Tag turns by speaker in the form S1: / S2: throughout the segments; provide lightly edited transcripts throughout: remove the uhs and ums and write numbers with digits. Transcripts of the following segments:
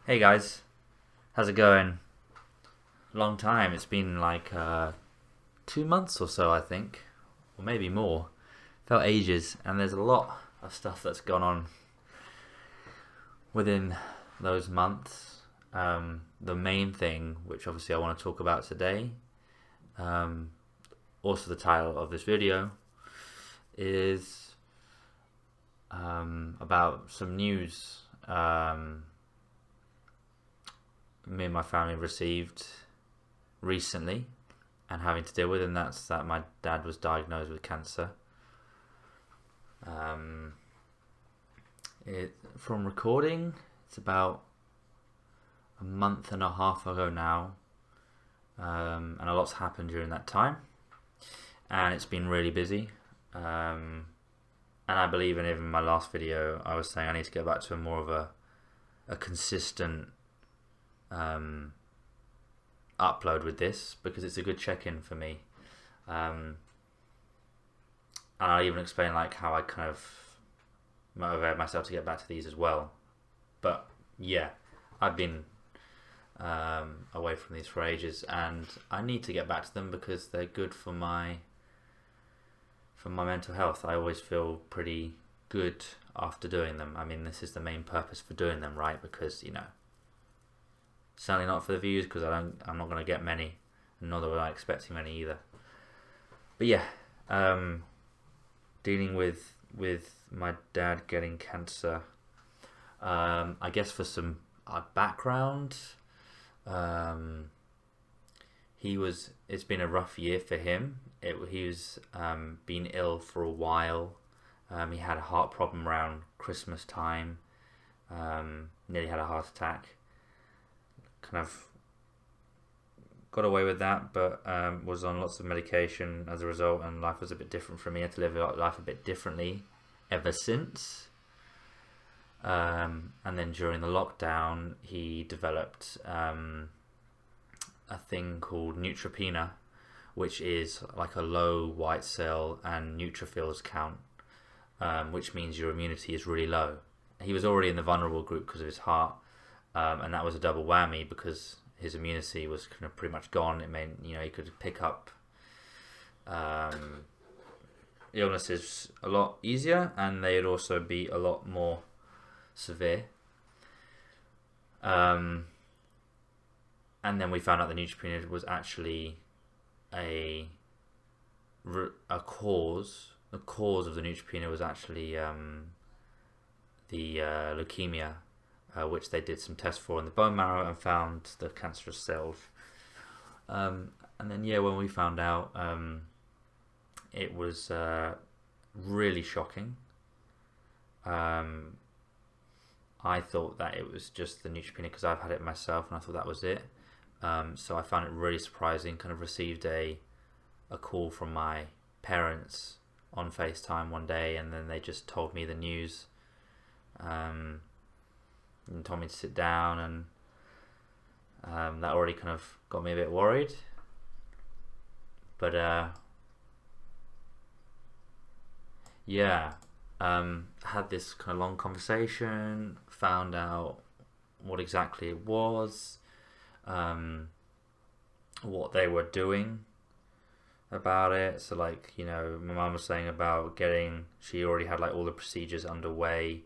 S1: Hey guys, how's it going? Long time. It's been like 2 months or so, I think, or maybe more. Felt ages, and there's a lot of stuff that's gone on within those months. The main thing, which obviously I want to talk about today, um, also the title of this video, is about some news me and my family received recently and having to deal with, and that's that my dad was diagnosed with cancer. Um, from recording, it's about a month and a half ago now, and a lot's happened during that time, and it's been really busy. And I believe in even my last video, I was saying I need to go back to more of a consistent upload with this because it's a good check-in for me. And I'll even explain like how I kind of motivate myself to get back to these as well. But yeah, I've been away from these for ages, and I need to get back to them because they're good for my mental health. I always feel pretty good after doing them. I mean, this is the main purpose for doing them, right? Because certainly not for the views, because I'm not going to get many, and nor am I expecting many either. But yeah, dealing with my dad getting cancer. I guess for some background, it's been a rough year for him. He was been ill for a while. He had a heart problem around Christmas time. Nearly had a heart attack. Kind of got away with that, but was on lots of medication as a result, and life was a bit different for me. I had to live life a bit differently ever since. And then during the lockdown, he developed a thing called neutropenia, which is like a low white cell and neutrophils count, which means your immunity is really low. He was already in the vulnerable group because of his heart, and that was a double whammy because his immunity was kind of pretty much gone. It meant he could pick up illnesses a lot easier, and they'd also be a lot more severe. And then we found out the neutropenia was actually a cause. The cause of the neutropenia was actually the leukemia, which they did some tests for in the bone marrow and found the cancerous cells. And then when we found out, it was really shocking. I thought that it was just the neutropenia because I've had it myself, and I thought that was it. So I found it really surprising. Kind of received a call from my parents on FaceTime one day, and then they just told me the news, and told me to sit down, and that already kind of got me a bit worried. But had this kind of long conversation, found out what exactly it was, what they were doing about it. So my mum was saying about she already had like all the procedures underway.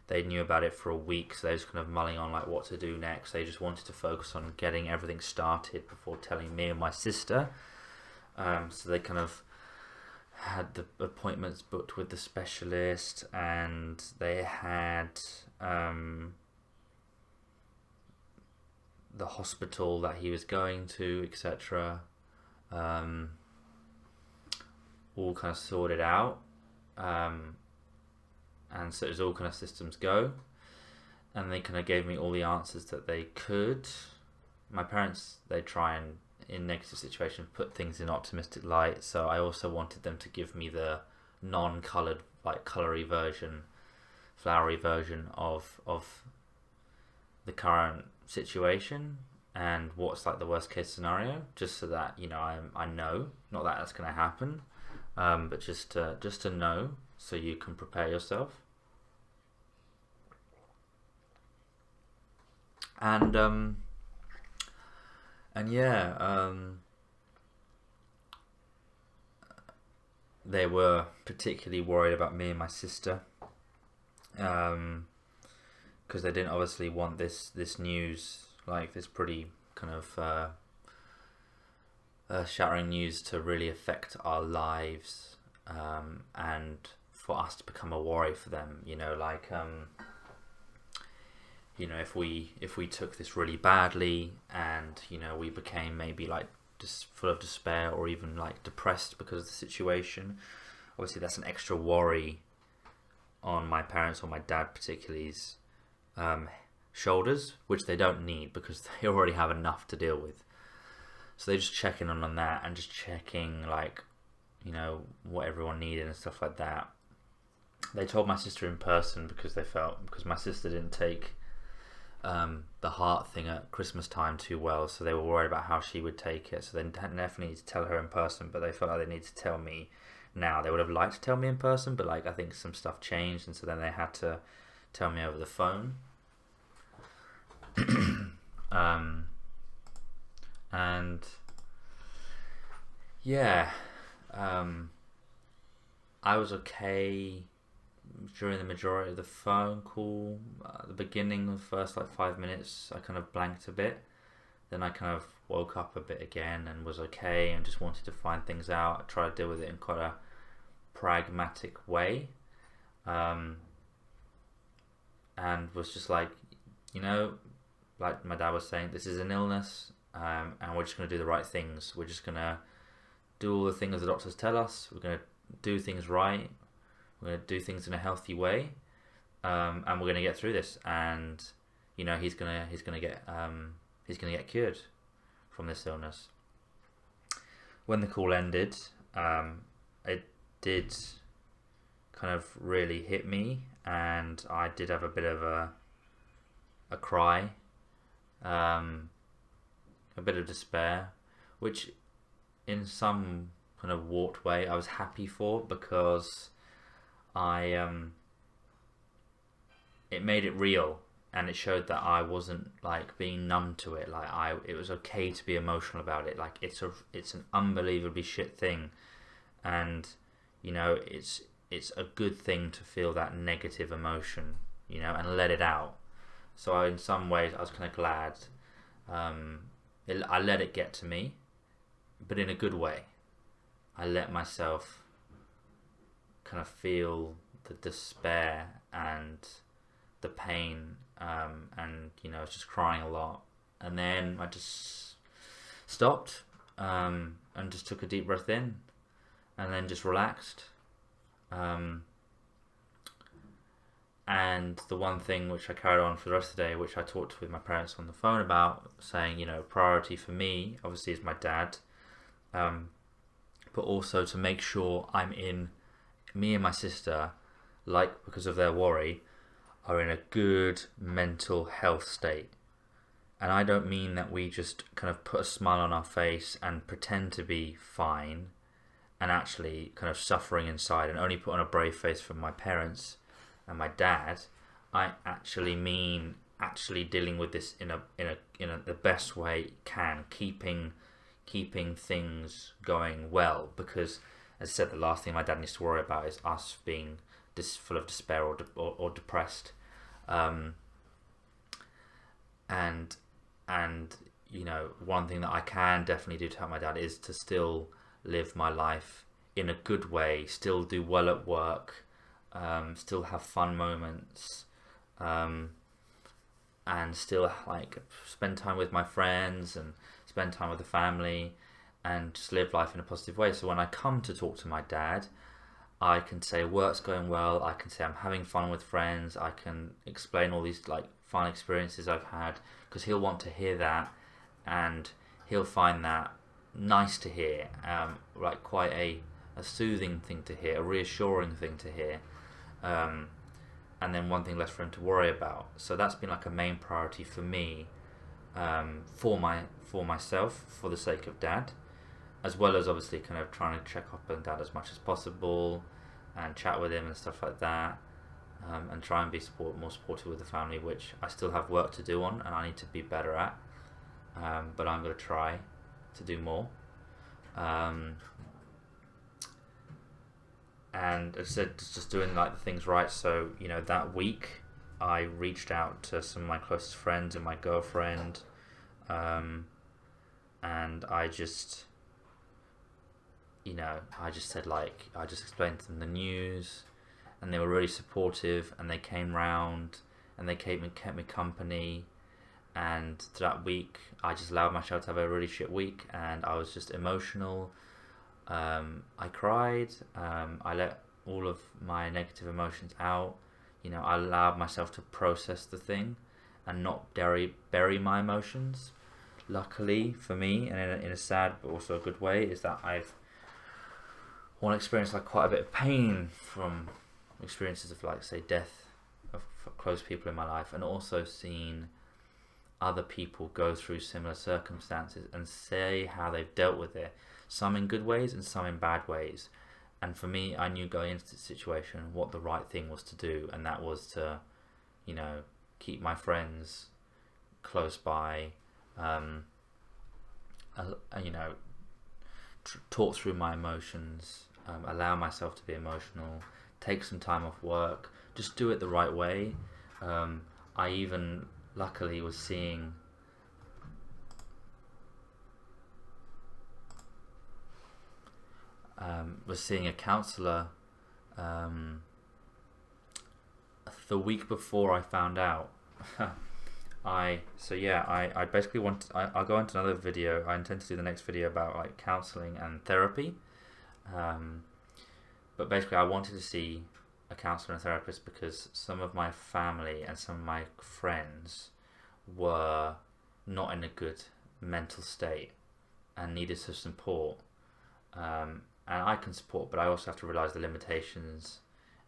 S1: They knew about it for a week, so they was kind of mulling on like what to do next. They just wanted to focus on getting everything started before telling me and my sister. So they kind of had the appointments booked with the specialist, and they had the hospital that he was going to, etc. All kind of sorted out, and so it was all kind of systems go, and they kind of gave me all the answers that they could. My parents, they try and in negative situations put things in optimistic light, so I also wanted them to give me the non-coloured, like colory version, flowery version of the current situation and what's like the worst case scenario, just so that I know, not that that's going to happen, but just to know, so you can prepare yourself. And yeah, they were particularly worried about me and my sister, because they didn't obviously want this news, like this pretty kind of shattering news, to really affect our lives, and for us to become a worry for them. If we took this really badly, and we became maybe like just full of despair or even like depressed because of the situation, obviously that's an extra worry on my parents, or my dad particularly's shoulders, which they don't need because they already have enough to deal with. So they're just checking on that, and just checking like what everyone needed and stuff like that. They told my sister in person because my sister didn't take the heart thing at Christmas time too well, so they were worried about how she would take it. So they definitely need to tell her in person, but they felt like they need to tell me now. They would have liked to tell me in person, but like I think some stuff changed, and so then they had to tell me over the phone. And yeah, I was okay during the majority of the phone call. At the beginning, the first like 5 minutes, I kind of blanked a bit. Then I kind of woke up a bit again and was okay, and just wanted to find things out. I tried to deal with it in quite a pragmatic way, and was just like, like my dad was saying, this is an illness, and we're just going to do the right things. We're just going to do all the things the doctors tell us. We're going to do things right. We're going to do things in a healthy way, and we're going to get through this. And he's going to get cured from this illness. When the call ended, it did kind of really hit me, and I did have a bit of a cry, a bit of despair, which in some kind of warped way I was happy for, because it made it real, and it showed that I wasn't like being numb to it. Like it was okay to be emotional about it. Like it's an unbelievably shit thing, and it's a good thing to feel that negative emotion, and let it out. So in some ways I was kind of glad I let it get to me, but in a good way. I let myself kind of feel the despair and the pain, and I was just crying a lot, and then I just stopped, and just took a deep breath in, and then just relaxed. And the one thing which I carried on for the rest of the day, which I talked with my parents on the phone about, saying, priority for me obviously is my dad, but also to make sure me and my sister, like because of their worry, are in a good mental health state. And I don't mean that we just kind of put a smile on our face and pretend to be fine, and actually kind of suffering inside, and only put on a brave face for my parents and my dad. I actually mean actually dealing with this in the best way you can, keeping things going well, because as I said, the last thing my dad needs to worry about is us being full of despair or depressed. And one thing that I can definitely do to help my dad is to still live my life in a good way, still do well at work, still have fun moments, and still like spend time with my friends and spend time with the family, and just live life in a positive way. So when I come to talk to my dad, I can say work's going well, I can say I'm having fun with friends, I can explain all these like fun experiences I've had, because he'll want to hear that, and he'll find that nice to hear, like quite a soothing thing to hear, a reassuring thing to hear, and then one thing less for him to worry about. So that's been like a main priority for me, for myself, for the sake of dad, as well as obviously kind of trying to check up on dad as much as possible and chat with him and stuff like that. and try and be more supportive with the family, which I still have work to do on and I need to be better at. But I'm going to try to do more. And as I said, just doing like the things right. So that week I reached out to some of my closest friends and my girlfriend, and I just said, like, I just explained to them the news, and they were really supportive, and they came round and they kept me company. And that week I just allowed myself to have a really shit week, and I was just emotional. I cried. I let all of my negative emotions out. I allowed myself to process the thing and not bury my emotions. Luckily for me, and in a sad but also a good way, is that I've experienced like quite a bit of pain from experiences of, like, say, death of close people in my life, and also seen other people go through similar circumstances and say how they've dealt with it, some in good ways and some in bad ways. And for me, I knew going into the situation what the right thing was to do, and that was to keep my friends close by, talk through my emotions, allow myself to be emotional, take some time off work, just do it the right way. I even luckily was seeing a counsellor the week before I found out. I basically I'll go into another video. I intend to do the next video about, like, counselling and therapy. But basically I wanted to see a counsellor and therapist because some of my family and some of my friends were not in a good mental state and needed some support. And I can support, but I also have to realise the limitations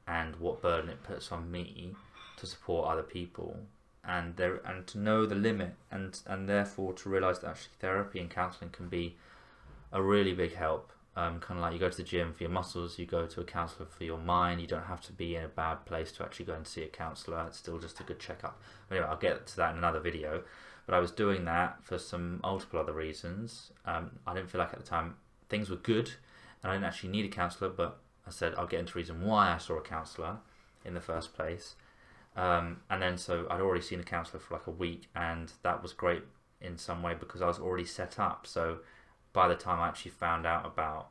S1: and what burden it puts on me to support other people, and to know the limit, and therefore to realise that actually therapy and counselling can be a really big help. Kind of like you go to the gym for your muscles, you go to a counsellor for your mind. You don't have to be in a bad place to actually go and see a counsellor. It's still just a good checkup. Anyway, I'll get to that in another video. But I was doing that for some multiple other reasons. I didn't feel like at the time things were good, and I didn't actually need a counsellor, but I said I'll get into the reason why I saw a counsellor in the first place. And then so I'd already seen a counsellor for like a week, and that was great in some way because I was already set up. So by the time I actually found out about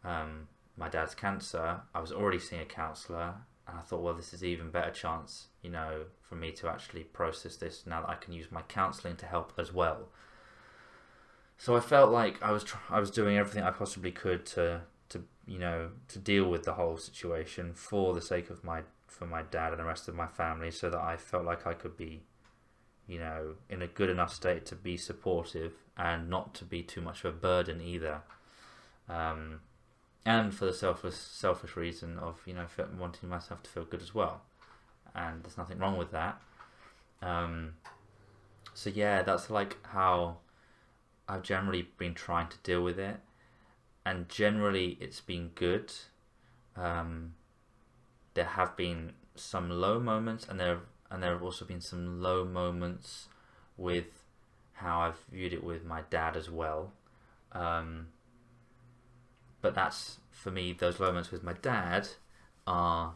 S1: my dad's cancer, I was already seeing a counsellor, and I thought, well, this is an even better chance, for me to actually process this now that I can use my counselling to help as well. So I felt like I was doing everything I possibly could to deal with the whole situation for the sake of my dad and the rest of my family, so that I felt like I could be, in a good enough state to be supportive and not to be too much of a burden either. And for the selfish reason of, wanting myself to feel good as well. And there's nothing wrong with that. So yeah, that's like how I've generally been trying to deal with it. And generally it's been good. There have been some low moments, and there have also been some low moments with how I've viewed it with my dad as well. But that's, for me, those moments with my dad are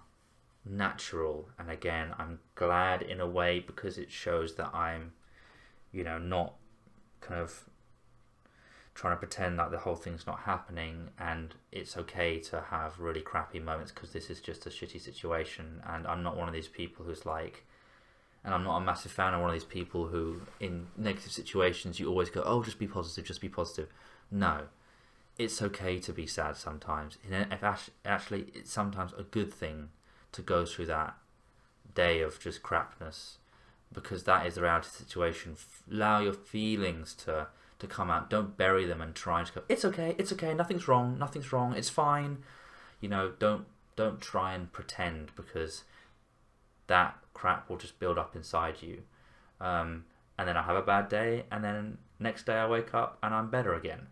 S1: natural. And again, I'm glad in a way, because it shows that I'm, not kind of trying to pretend like the whole thing's not happening, and it's okay to have really crappy moments because this is just a shitty situation. And I'm not one of these people who's like, and I'm not a massive fan of one of these people who in negative situations you always go, oh, just be positive, just be positive. No, it's okay to be sad sometimes. Actually, it's sometimes a good thing to go through that day of just crapness, because that is the reality situation. Allow your feelings to come out. Don't bury them and try to go, it's okay, nothing's wrong, it's fine. Don't try and pretend, because that crap will just build up inside you. And then I have a bad day, and then next day I wake up and I'm better again.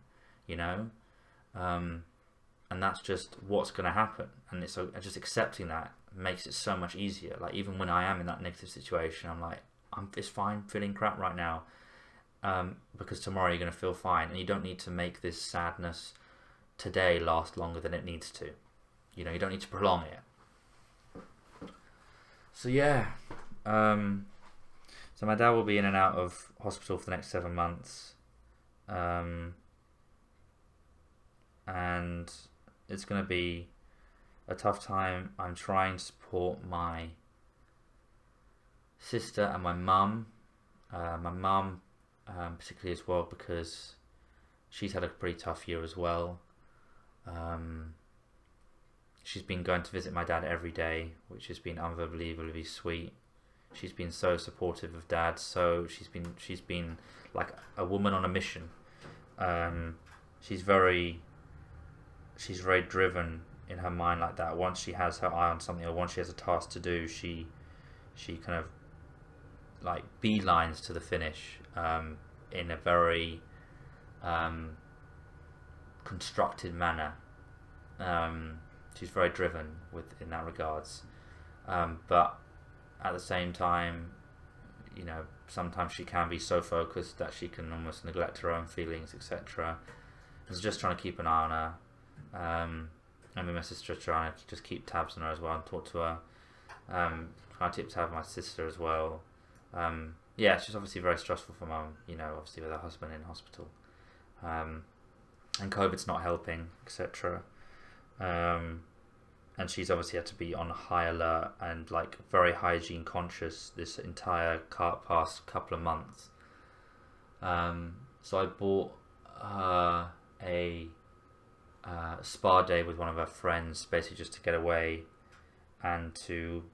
S1: and that's just what's going to happen. And it's just accepting that makes it so much easier. Like, even when I am in that negative situation, I'm like, it's fine feeling crap right now, because tomorrow you're going to feel fine, and you don't need to make this sadness today last longer than it needs to. You know, you don't need to prolong it. So yeah, so my dad will be in and out of hospital for the next 7 months, and it's going to be a tough time. I'm trying to support my sister and my mum. My mum particularly as well, because she's had a pretty tough year as well. She's been going to visit my dad every day, which has been unbelievably sweet. She's been so supportive of Dad. So she's been like a woman on a mission. She's very driven in her mind like that. Once she has her eye on something, or once she has a task to do, she kind of like beelines to the finish, in a very constructed manner. She's very driven in that regards, but at the same time, you know, sometimes she can be so focused that she can almost neglect her own feelings, etc. And so just trying to keep an eye on her, and with my sister trying to just keep tabs on her as well and talk to her, trying to keep tabs on my sister as well. Yeah, it's just obviously very stressful for Mum, you know, obviously with her husband in hospital, and COVID's not helping, etc. And she's obviously had to be on high alert and like very hygiene conscious this entire past couple of months. So I bought a spa day with one of her friends, basically just to get away and to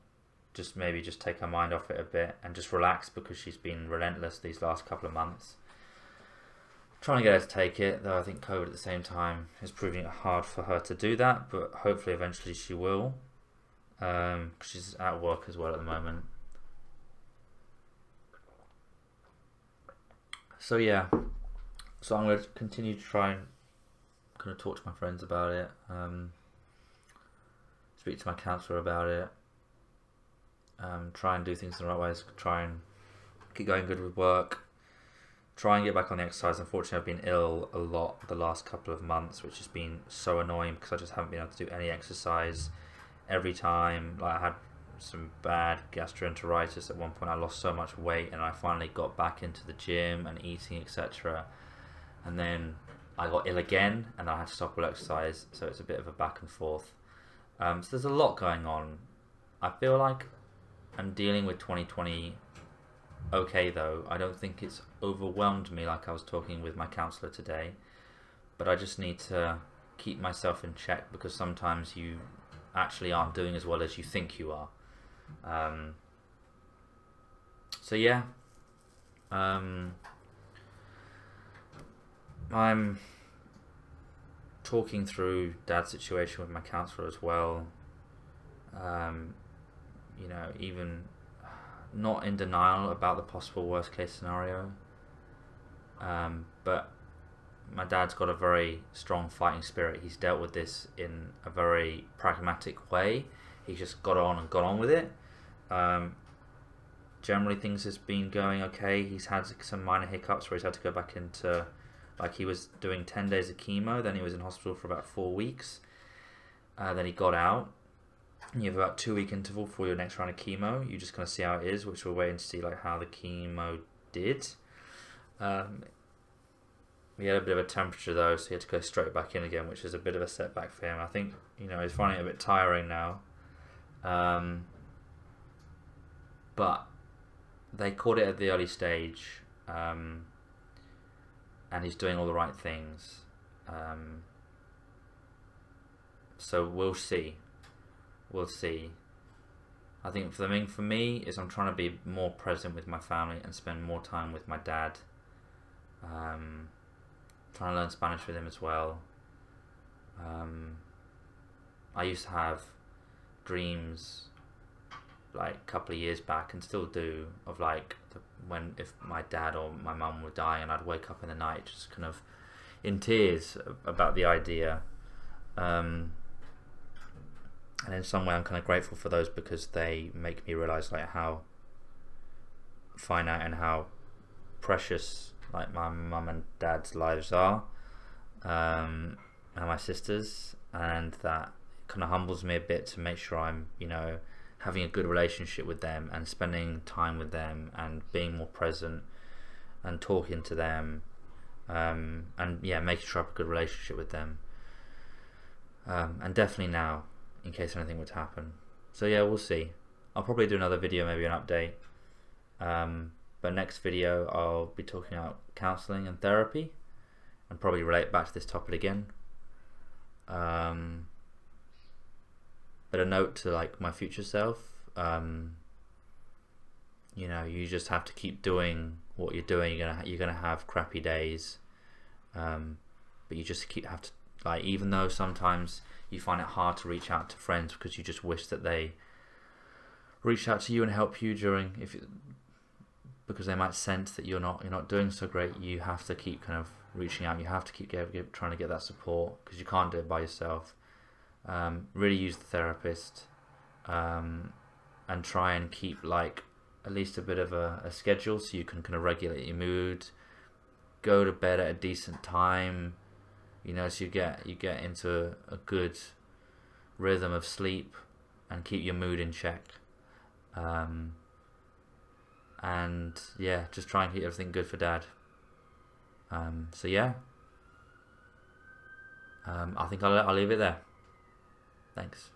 S1: just maybe just take her mind off it a bit and just relax, because she's been relentless these last couple of months. Trying to get her to take it, though I think COVID at the same time is proving it hard for her to do that, but hopefully eventually she will, because she's at work as well at the moment. So yeah, so I'm going to continue to try and kind of talk to my friends about it, speak to my counsellor about it, try and do things in the right ways, try and keep going good with work, try and get back on the exercise. Unfortunately, I've been ill a lot the last couple of months, which has been so annoying because I just haven't been able to do any exercise every time. Like, I had some bad gastroenteritis at one point. I lost so much weight, and I finally got back into the gym and eating, etc. And then I got ill again, and I had to stop all exercise. So it's a bit of a back and forth. So there's a lot going on. I feel like I'm dealing with 2020 okay, though. I don't think it's overwhelmed me like I was talking with my counsellor today, but I just need to keep myself in check, because sometimes you actually aren't doing as well as you think you are. So yeah, I'm talking through Dad's situation with my counsellor as well. You know, even not in denial about the possible worst case scenario, but my dad's got a very strong fighting spirit. He's dealt with this in a very pragmatic way. He's just got on with it. Generally things has been going okay. He's had some minor hiccups where he's had to go back into, like, he was doing 10 days of chemo, then he was in hospital for about 4 weeks, then he got out. You have about 2-week interval for your next round of chemo. You just kind of see how it is, which we're waiting to see, like, how the chemo did. He had a bit of a temperature though, so he had to go straight back in again, which is a bit of a setback for him. I think, you know, he's finding it a bit tiring now. But they caught it at the early stage, and he's doing all the right things. So we'll see. We'll see. I think for me is I'm trying to be more present with my family and spend more time with my dad. Trying to learn Spanish with him as well. I used to have dreams like a couple of years back, and still do, of like if my dad or my mum were dying, and I'd wake up in the night just kind of in tears about the idea. And in some way I'm kind of grateful for those, because they make me realize like how finite and how precious like my mum and dad's lives are, and my sisters, and that kind of humbles me a bit to make sure I'm, you know, having a good relationship with them and spending time with them and being more present and talking to them, and yeah, making sure I have a good relationship with them, and definitely now, in case anything would happen. So yeah, we'll see. I'll probably do another video, maybe an update, but next video I'll be talking about counselling and therapy, and probably relate back to this topic again. But a note to like my future self, you know, you just have to keep doing what you're doing. You're gonna have crappy days, but you just have to, like, even though sometimes you find it hard to reach out to friends because you just wish that they reach out to you and help you because they might sense that you're not doing so great. You have to keep kind of reaching out. You have to keep trying to get that support, because you can't do it by yourself. Really use the therapist, and try and keep like at least a bit of a schedule so you can kind of regulate your mood. Go to bed at a decent time, you know, so you get into a good rhythm of sleep, and keep your mood in check. And yeah, just try and keep everything good for Dad. So yeah, I think I'll leave it there. Thanks.